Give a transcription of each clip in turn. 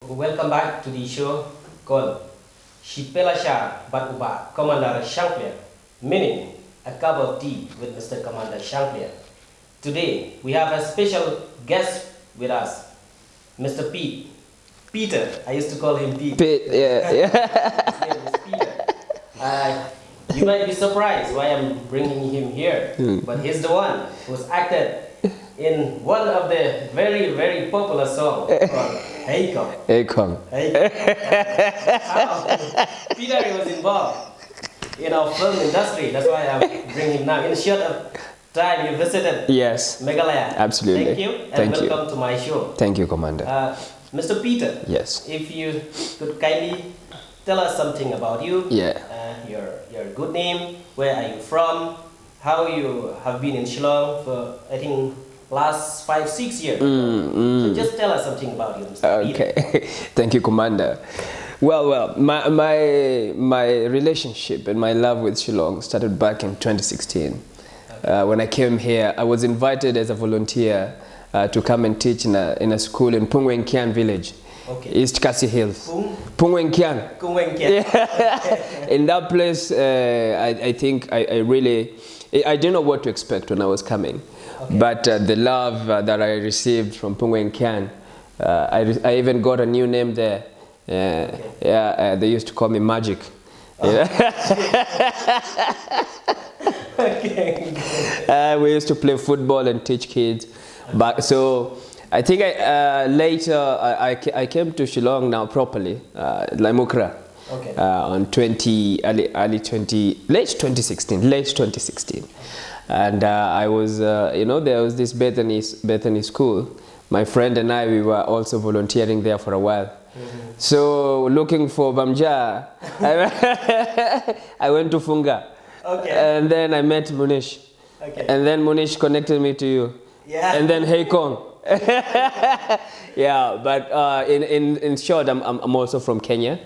Welcome back to the show called Pela but Uba Commander Shangpliang, meaning a cup of tea with Mr. Commander Shangpliang. Today we have a special guest with us, Mr. Peter. I used to call him Pete. Yeah. His name is Peter. You might be surprised why I'm bringing him here, but he's the one who's acted in one of the very, very popular songs called Acup. Acup. Peter was involved in our film industry. That's why I'm bringing him now. In a short time, you visited Meghalaya. Absolutely. Thank you and welcome to my show. Thank you, Commander. Mr. Peter. Yes. If you could kindly tell us something about you. Yeah. Your good name. Where are you from? How you have been in Shillong for I think last 5-6 years. So just tell us something about you, Mr. Peter. Okay. Thank you, Commander. Well, my relationship and my love with Shillong started back in 2016. Okay. When I came here, I was invited as a volunteer to come and teach in a school in Pungwenkian village. Okay. East Kasi Hills. Pungwenkian. Yeah. In that place, I think I really, I didn't know what to expect when I was coming. Okay. But the love that I received from Pungwenkian, I even got a new name there. Okay. Yeah, they used to call me Magic. Oh. Yeah. Okay. We used to play football and teach kids. But so I think later I came to Shillong now properly, Lamukra. Okay. On late 2016, and I was, there was this Bethany school. My friend and I, we were also volunteering there for a while. So looking for Bamja, I went to Funga. Okay. And then I met Munish. Okay. And then Munish connected me to you. Yeah. And then Hey Kong. Yeah, but in short, I'm also from Kenya.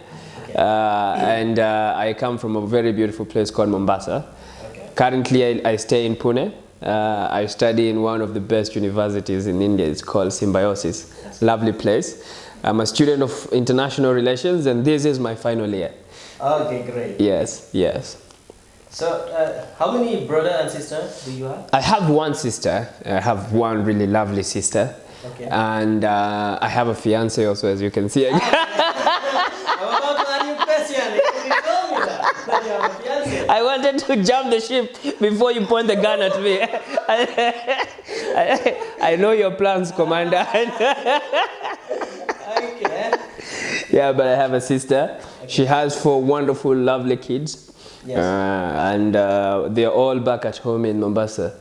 Okay. And I come from a very beautiful place called Mombasa. Okay. Currently, I stay in Pune. I study in one of the best universities in India. It's called Symbiosis. Yes. Lovely place. I'm a student of international relations, and this is my final year. Okay, great. Yes. So, how many brother and sister do you have? I have one sister. I have one really lovely sister. Okay. And I have a fiance also, as you can see. I'm about to ask you a question. You told me that you have a fiance. I wanted to jump the ship before you point the gun at me. I know your plans, Commander. Okay. Yeah, but I have a sister. Okay. She has 4 wonderful, lovely kids. Yes. And they're all back at home in Mombasa.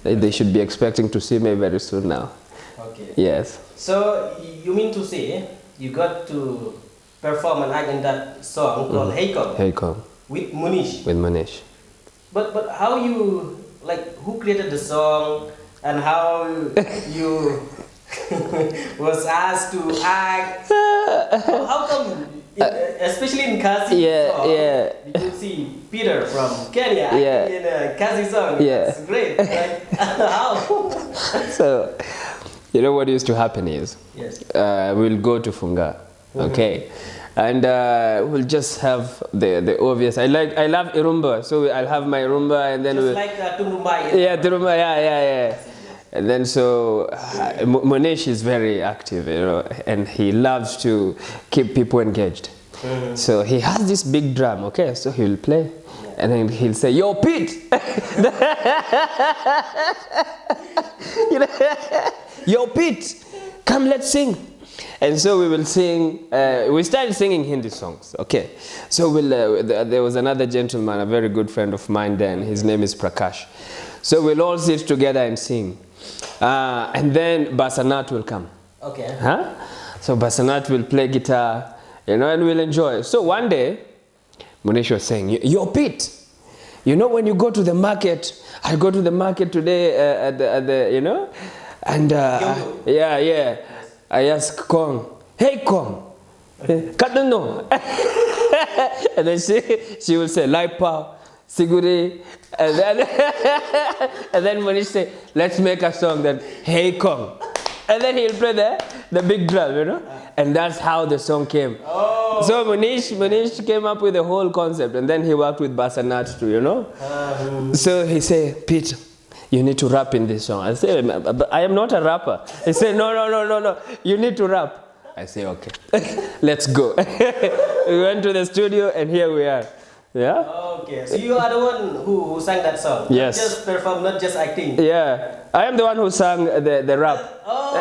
They should be expecting to see me very soon now. Okay. Yes. So you mean to say you got to perform and act in that song called Hey Kong? Hey Kong. With Munish. With Munish. But how you, like, who created the song and how you was asked to act? How come? Especially in Kasi song, you can see Peter from Kenya in a Kasi song. Yeah. It's great. Like, how? So, you know what used to happen is, yes. We'll go to Funga, okay, and we'll just have the obvious. I love Irumba, so I'll have my Irumba, and then just like Turumba. Yeah, Turumba, yeah. And then so Monesh is very active, and he loves to keep people engaged. So he has this big drum, okay, so he'll play, and then he'll say, "Yo, Pete!" "Yo, Pete, come, let's sing." And so we will sing. We started singing Hindi songs, okay. So there was another gentleman, a very good friend of mine then. His name is Prakash. So we'll all sit together and sing. And then Basanat will come. Okay. So Basanat will play guitar, and we'll enjoy. So one day, Munish was saying, "Yo, Pete, when you go to the market, I go to the market today at the and I ask Kong, 'Hey Kong, Katano,' and then she will say, 'Laipa, Siguri,' and then Manish say, 'Let's make a song that, 'Hey Kong.'" And then he'll play the big drum, you know? And that's how the song came. Oh. So Manish came up with the whole concept, and then he worked with Basanat too, you know? So he said, Pete, you need to rap in this song. I said, I am not a rapper. He said, no, you need to rap. I say, okay, let's go. We went to the studio, and here we are. Yeah. Okay, so you are the one who sang that song. Yes. Not just perform, not just acting. Yeah, I am the one who sang the rap. Oh.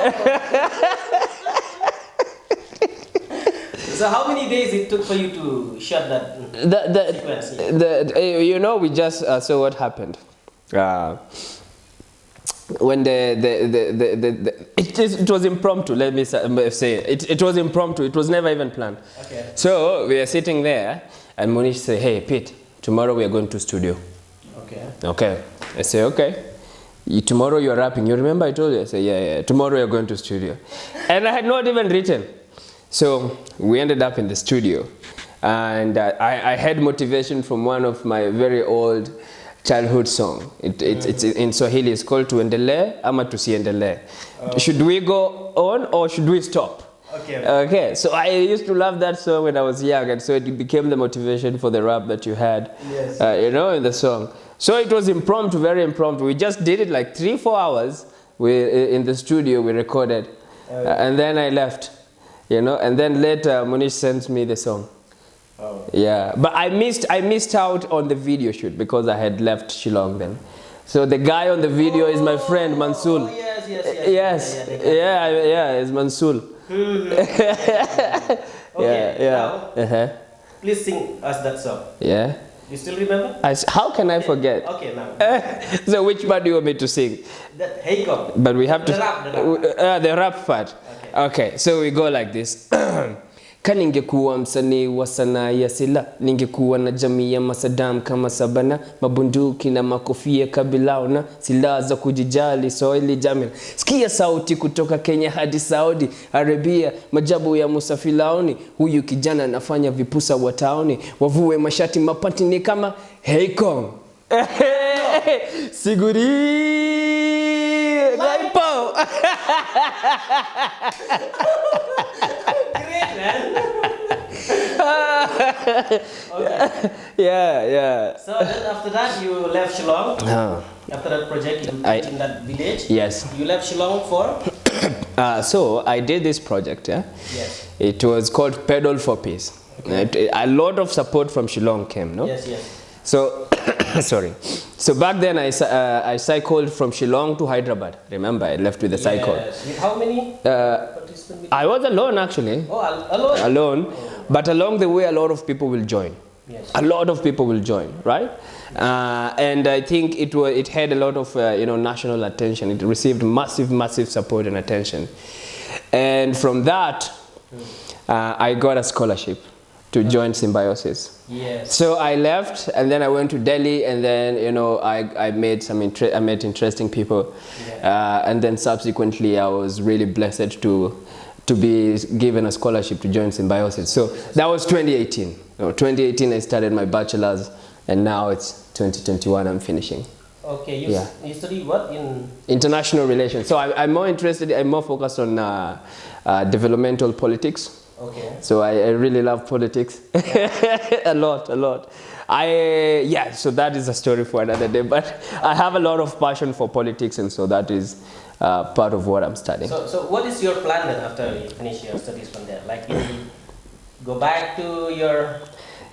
So how many days it took for you to shut that sequence? You know, we just saw what happened. When it was impromptu. Let me say it was impromptu. It was never even planned. Okay. So we are sitting there, and Monish said, "Hey, Pete, tomorrow we are going to studio." Okay. Okay. I say, "Okay. Tomorrow you are rapping. You remember I told you?" I say, "Yeah. Tomorrow you are going to studio," and I had not even written. So we ended up in the studio, and I had motivation from one of my very old childhood song. It's in Swahili. It's called Tuendelee ama tusiendelee. Should we go on or should we stop? Okay. Okay. So I used to love that song when I was young, and so it became the motivation for the rap that you had, Yes. you know, in the song. So it was impromptu, very impromptu. We just did it like 3-4 hours. In the studio we recorded, and then I left, you know, and then later Monish sent me the song. Oh. Yeah, but I missed out on the video shoot because I had left Shillong then. So the guy on the video is my friend Mansul. Oh, yes. Yeah, it's Mansul. Okay. Yeah. Now, please sing us that song. Yeah. You still remember? How can I forget? Okay, now. So which part do you want me to sing? That Acup. But we have to The rap. the rap part. Okay, so we go like this. Kaningekuwa msanii wa sanaa ya sila, ningekuwa na jamii ya masadam kama Sabana, mabunduki na makofia kabilao na silaha za kujijali Swahili jamii. Sikia sauti kutoka Kenya hadi Saudi Arabia, majabu ya Musa Filaoni, huyu kijana anafanya vipusa wa taoni, wavue mashati mapati ni kama Hey Kong. Siguri Laipo. Great, man. Okay. Yeah. So then after that you left Shillong. After that project you preached in that village. Yes. You left Shillong for? So I did this project. Yeah. Yes. It was called Pedal for Peace. Okay. A lot of support from Shillong came. No. Yes. So, sorry. So back then I cycled from Shillong to Hyderabad. Remember, I left with the cycle. Yes. With how many participants? I was alone actually. Oh, alone? Alone. But along the way, a lot of people will join. Yes. A lot of people will join, right? And I think it had a lot of national attention. It received massive support and attention. And from that, I got a scholarship to join Symbiosis. Yes. So I left, and then I went to Delhi, and then I met interesting people, and then subsequently I was really blessed to be given a scholarship to join Symbiosis. So that was 2018. 2018 I started my bachelor's, and now it's 2021 I'm finishing. Okay, you study what in? International relations. So I'm more focused on developmental politics. Okay. So I really love politics. a lot. So that is a story for another day, but I have a lot of passion for politics, and so that is part of what I'm studying. So what is your plan then after you finish your studies from there? Like you go back to your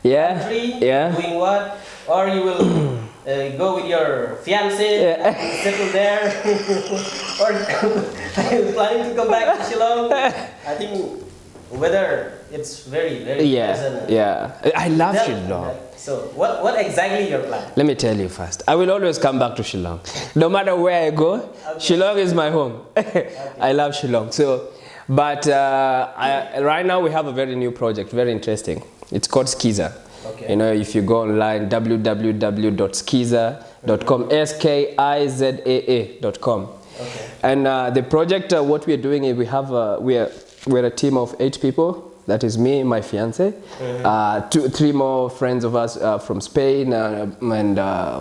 country, doing what? Or you will go with your fiancé, settle there? Or are you planning to come back to Shillong? I think weather it's very pleasant. I love Shillong. So what exactly your plan? Let me tell you first. I will always come back to Shillong. No matter where I go, Shillong is my home. I love Shillong. So, but right now we have a very new project, very interesting. It's called Skiza. Okay. If you go online, www.skiza.com, skizaa.com. Okay. And the project, what we are doing is we're a team of 8 people. That is me, my fiance, 3 more friends of us from Spain and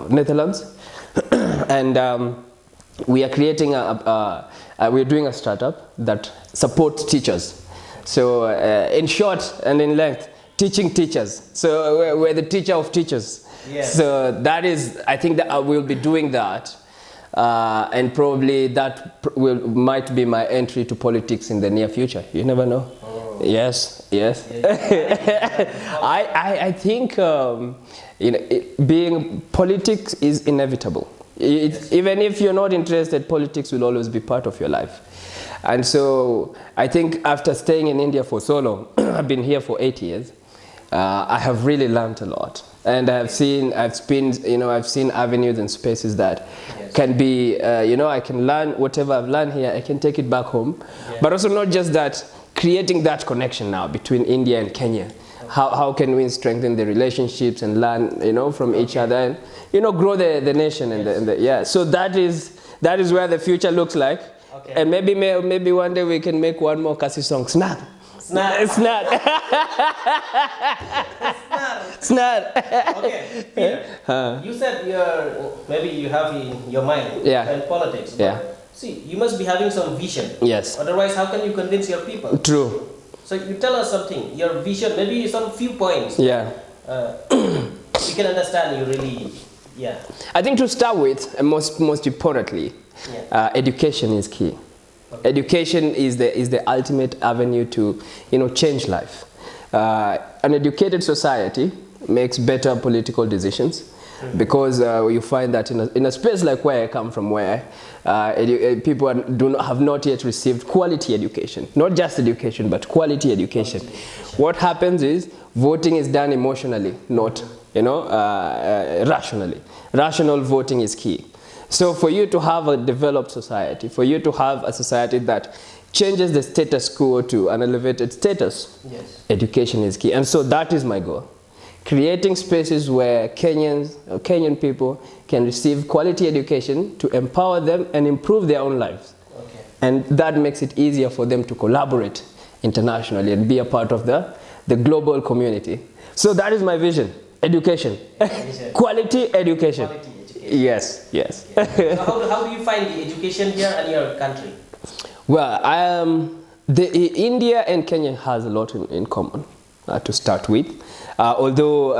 Netherlands, and we are creating we're doing a startup that supports teachers. So in short and in length, teaching teachers. So we're the teacher of teachers. Yes. So that is, I think that we'll be doing that. And probably that might be my entry to politics in the near future. You never know. Oh. Yes. I think being politics is inevitable. Even if you're not interested, politics will always be part of your life. And so I think after staying in India for so long, I've been here for 8 years. I have really learned a lot, and I've seen avenues and spaces that can be, I can learn whatever I've learned here. I can take it back home, but also not just that, creating that connection now between India and Kenya. How can we strengthen the relationships and learn, from each other, and grow the nation and So that is where the future looks like, and maybe one day we can make one more Kasi song, Snap. Snap. Okay, Peter, you said maybe you have in your mind in politics. See, you must be having some vision. Yes. Otherwise, how can you convince your people? True. So you tell us something, your vision, maybe some few points. Yeah. We can understand you really. Yeah. I think to start with, and most importantly, education is key. Okay. Education is the ultimate avenue to change life. An educated society makes better political decisions, because you find that in a space like where I come from, where people have not yet received quality education, not just education but quality education. What happens is voting is done emotionally, not rationally. Rational voting is key. So for you to have a developed society, for you to have a society that changes the status quo to an elevated status, education is key. And so that is my goal. Creating spaces where Kenyan people can receive quality education to empower them and improve their own lives. Okay. And that makes it easier for them to collaborate internationally and be a part of the global community. So that is my vision. Education. Quality education. Quality education. Yes. So how do you find the education here in your country? Well, India and Kenya has a lot in common to start with. Although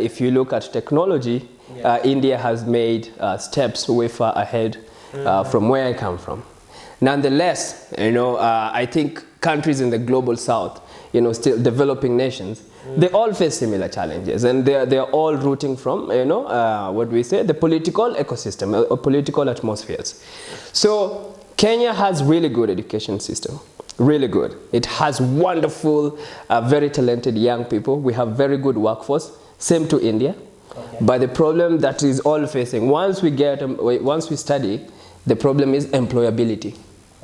if you look at technology, India has made steps way far ahead from where I come from. Nonetheless, I think countries in the global south, still developing nations, they all face similar challenges, and they're all rooting from, what we say, the political ecosystem or political atmospheres. So Kenya has really good education system. Really good. It has wonderful, very talented young people. We have very good workforce. Same to India. Okay. But the problem that is all facing, once we study, the problem is employability.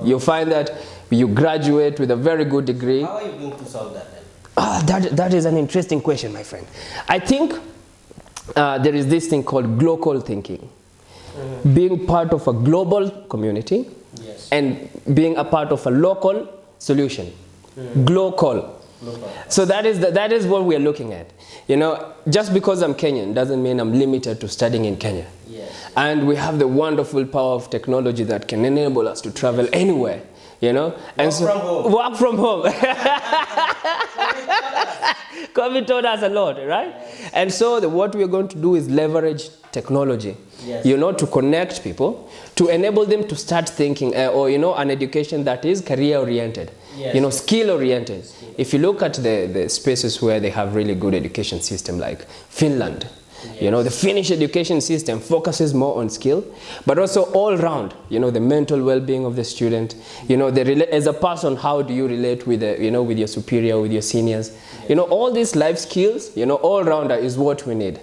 Okay. You find that you graduate with a very good degree. How are you going to solve that then? That is an interesting question, my friend. I think there is this thing called global thinking. Being part of a global community and being a part of a local solution. Global. So that is what we are looking at. Just because I'm Kenyan doesn't mean I'm limited to studying in Kenya. And we have the wonderful power of technology that can enable us to travel anywhere. Work from home. COVID taught us a lot, right? And so what we're going to do is leverage technology, to connect people, to enable them to start thinking, an education that is career-oriented, skill-oriented. If you look at the spaces where they have really good education system, like Finland, the Finnish education system focuses more on skill, but also all round, the mental well-being of the student, as a person, how do you relate with with your superior, with your seniors, all these life skills, all rounder is what we need.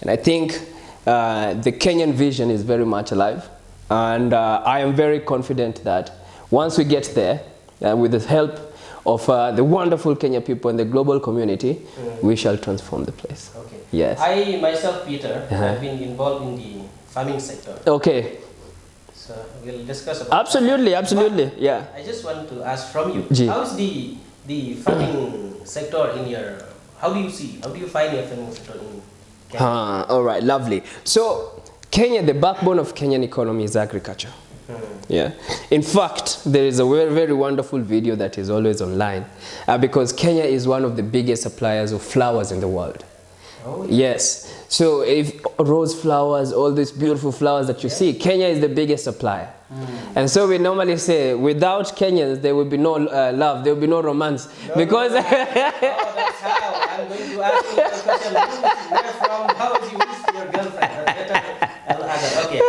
And I think the Kenyan vision is very much alive, and I am very confident that once we get there, with the help of the wonderful Kenya people and the global community, we shall transform the place. Okay. Yes. I myself, Peter, have been involved in the farming sector. Okay. So we'll discuss about absolutely. Yeah. I just want to ask from you, how is the farming sector in your? How do you find your farming sector in Kenya? All right, lovely. So Kenya, the backbone of Kenyan economy is agriculture. Yeah. In fact, there is a very, very wonderful video that is always online because Kenya is one of the biggest suppliers of flowers in the world. Oh, yeah. Yes. So if rose flowers, all these beautiful flowers that you see, Kenya is the biggest supplier. And so we normally say, without Kenyans, there will be no love, there will be no romance. No, because oh, that's how. I'm going to ask you a question. Where from? How did you miss your girlfriend? Okay.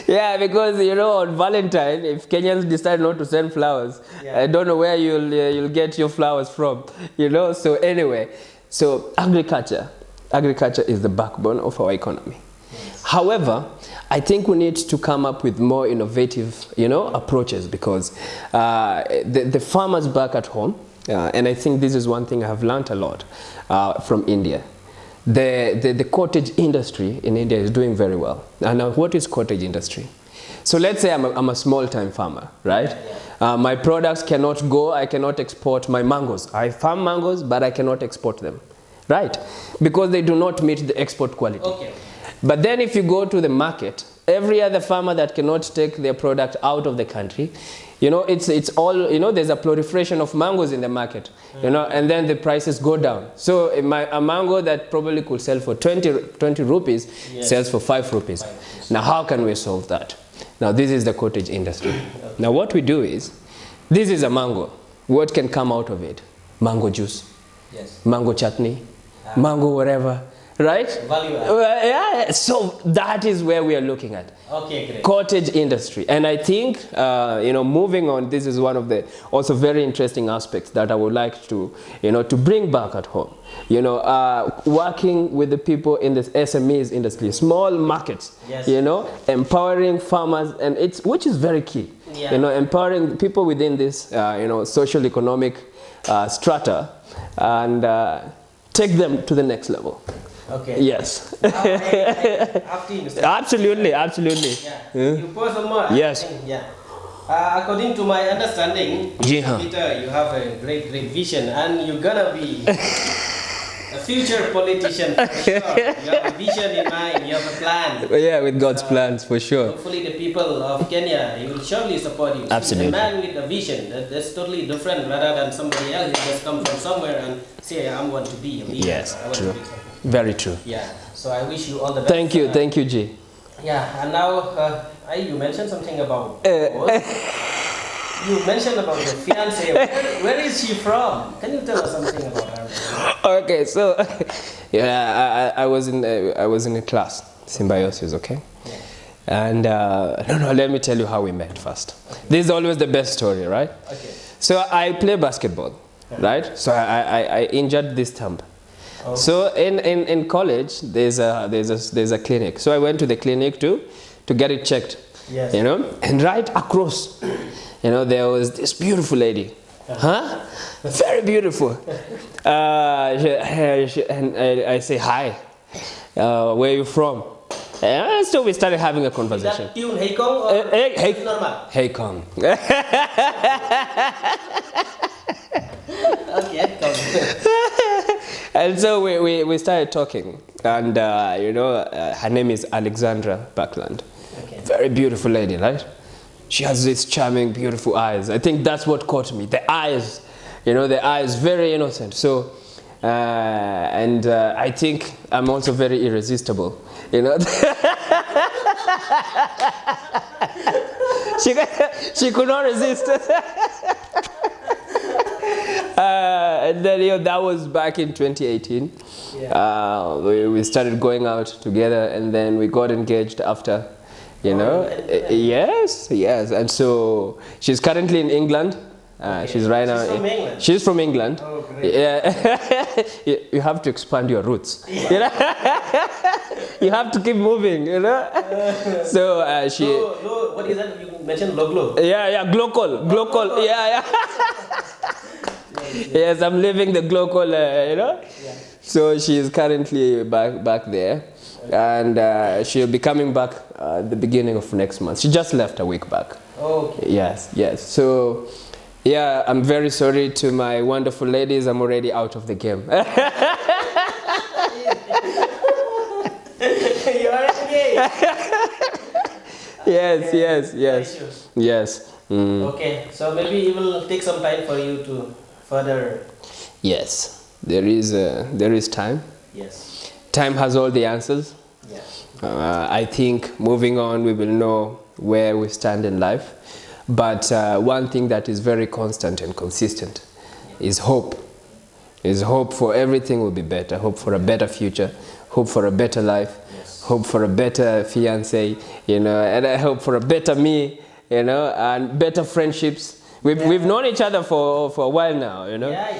Yeah, because you know, on Valentine, if Kenyans decide not to send flowers, I don't know where you'll get your flowers from. You know. So anyway, so agriculture is the backbone of our economy. Yes. However, I think we need to come up with more innovative, approaches because the farmers back at home, and I think this is one thing I have learned a lot from India. The cottage industry in India is doing very well. And now, what is cottage industry? So let's say I'm a small-time farmer, right? My products cannot go, I cannot export my mangoes. I farm mangoes, but I cannot export them, right? Because they do not meet the export quality. Okay. But then if you go to the market, every other farmer that cannot take their product out of the country, it's all, there's a proliferation of mangoes in the market, and then the prices go down. So a mango that probably could sell for 20 rupees sells for 5 rupees. Now, how can we solve that? Now, this is the cottage industry. Now, what we do is, this is a mango. What can come out of it? Mango juice, mango chutney, mango whatever. Right? Value add. Yeah, so that is where we are looking at. Okay, great. Cottage industry. And I think, moving on, this is one of the also very interesting aspects that I would like to, to bring back at home. Working with the people in this SMEs industry, small markets, empowering farmers, and which is very key. Yeah. Empowering people within this, social economic strata and take them to the next level. Okay. Yes. After you, Mr. Absolutely. Yeah. You pose some more. Yes. According to my understanding, Peter, you have a great vision, and you're gonna be a future politician for sure. You have a vision in mind. You have a plan. Yeah, with God's plans for sure. Hopefully, the people of Kenya will surely support you. Absolutely. A man with a vision that's totally different rather than somebody else who just come from somewhere and say, "I want to be a leader." Yes, true. Very true. Yeah. So I wish you all the best. Thank you, G. Yeah, and now you mentioned something about. You mentioned about your fiance. Where is she from? Can you tell us something about her? Okay, so I was in a class, symbiosis, okay? Yeah. And let me tell you how we met first. Okay. This is always the best story, right? Okay. So I play basketball, right? So I injured this thumb. Oh. So in college there's a clinic. So I went to the clinic to get it checked. Yes. And right across, there was this beautiful lady. Very beautiful. And I say, hi, where are you from? And so we started having a conversation. Is that tune Hey Kong or hey, normal? Hey Kong. Okay. And so we started talking. And, her name is Alexandra Backland. Okay. Very beautiful lady, right? She has these charming, beautiful eyes. I think that's what caught me. The eyes, the eyes, very innocent. So, I think I'm also very irresistible, She could not resist. And then, that was back in 2018. Yeah. We started going out together, and then we got engaged after. Yes, and so she's currently in England. She's right now. From England. She's from England. Oh, great. Yeah, you have to expand your roots. You have to keep moving. So she. What is that? You mentioned local. Yeah, global. Yeah. Yes, I'm living the global. Yeah. So she is currently back there. And she'll be coming back at the beginning of next month. She just left a week back. Okay. Yes. So, yeah, I'm very sorry to my wonderful ladies. I'm already out of the game. You are in the game. Yes, yes, Very yes, sure. yes. Okay, so maybe it will take some time for you to further. Yes, there is time. Yes. Time has all the answers. Yeah. I think moving on, we will know where we stand in life. But one thing that is very constant and consistent is hope. Is hope for everything will be better. Hope for a better future. Hope for a better life. Yes. Hope for a better fiance, and I hope for a better me, and better friendships. We've known each other for a while now, Yeah.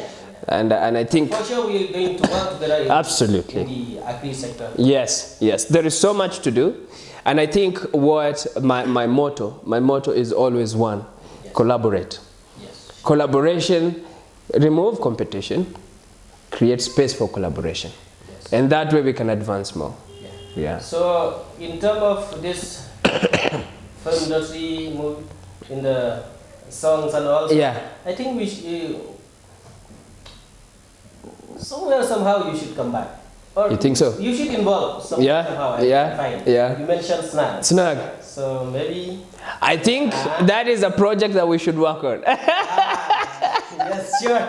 And I think For sure, we're going to work together absolutely. in the agri sector. Yes, there is so much to do, and I think what my motto is always one: Yes. collaborate. Yes. Collaboration, remove competition, create space for collaboration, Yes. and that way we can advance more. Yeah. So, in terms of this film industry, in the songs and all, Yeah. I think we should, somewhere somehow you should come back. Or You think so? You should involve Yeah, somehow. yeah, Fine. yeah. You mentioned snacks. Snug. So maybe. I think that is a project that we should work on. Yes, sure.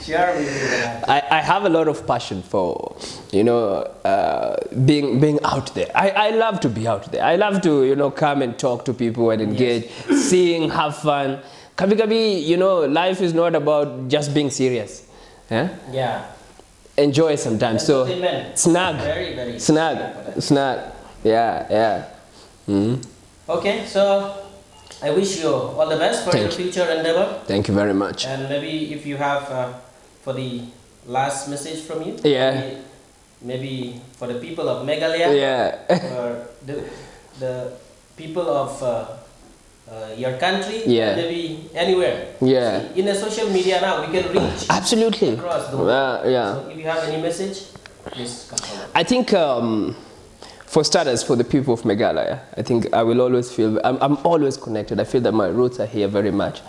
Sure, we will do that. I have a lot of passion for, being out there. I love to be out there. I love to, come and talk to people and engage, sing, have fun. Kabi, life is not about just being serious. Yeah? Yeah. Enjoy sometimes. So, Entertainment. snug. Very, very Snug. Yeah. Okay, so I wish you all the best for your future endeavor. Thank you very much. And maybe if you have for the last message from you. Yeah. Maybe for the people of Meghalaya. Yeah. Or the people of your country. Yeah. Maybe anywhere. Yeah. See, in the social media now, we can reach Absolutely. across the world. Yeah. So if you have any message, please come forward. I think for starters, for the people of Meghalaya, I think I will always feel, I'm always connected. I feel that my roots are here very much.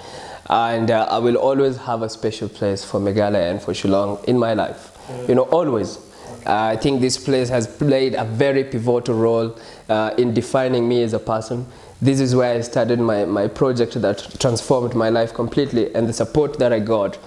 And I will always have a special place for Meghalaya and for Shillong in my life. Always. I think this place has played a very pivotal role in defining me as a person. This is where I started my project that transformed my life completely, and the support that I got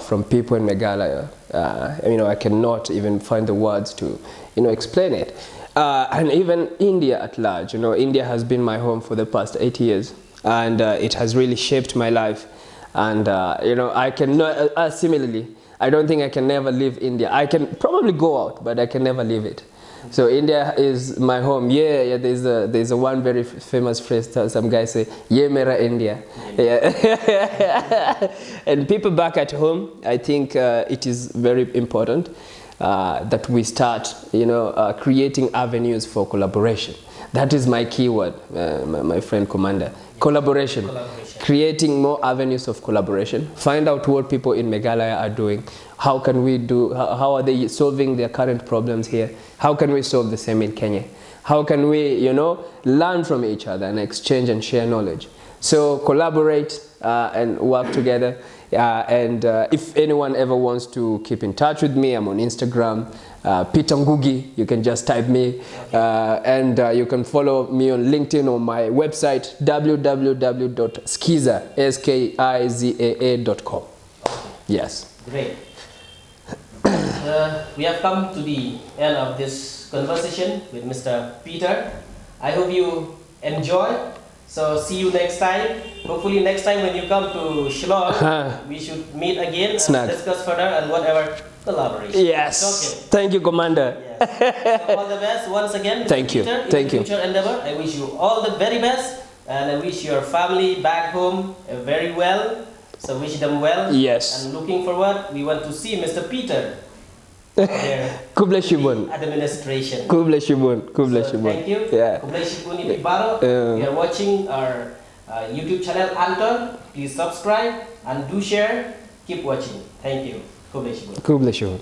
from people in Meghalaya, I cannot even find the words to, explain it. And even India at large, India has been my home for the past 8 years, and it has really shaped my life. And I cannot, similarly, I don't think I can never leave India. I can probably go out, but I can never leave it. So India is my home. Yeah. There's a one very famous phrase that some guys say, "Ye mera India." Yeah. And people back at home, I think it is very important that we start, creating avenues for collaboration. That is my keyword, my friend Commander. Collaboration. Creating more avenues of collaboration. Find out what people in Meghalaya are doing. How can we do? How are they solving their current problems here? How can we solve the same in Kenya? How can we, learn from each other and exchange and share knowledge? So collaborate and work together. And if anyone ever wants to keep in touch with me, I'm on Instagram, Peter Ngugi. You can just type me, and you can follow me on LinkedIn or my website www.skiza.com. Yes. Great. We have come to the end of this conversation with Mr. Peter. I hope you enjoy. So see you next time. Hopefully next time when you come to Shillong, we should meet again and discuss further and whatever collaboration. Yes. Okay. Thank you, Commander. Yes. So all the best once again, Mr. Thank you. Peter, in Thank your you. future endeavor. I wish you all the very best, and I wish your family back home very well. So wish them well. Yes. And looking forward, we want to see Mr. Peter there. Kuble Shibun. Administration. Kuble Shibun. Kuble So, Shibun. thank you. Yeah. Kuble Shibun Ibaro. You are watching our YouTube channel Antor. Please subscribe and do share. Keep watching. Thank you. Kuble Shibun. Kuble Shibun.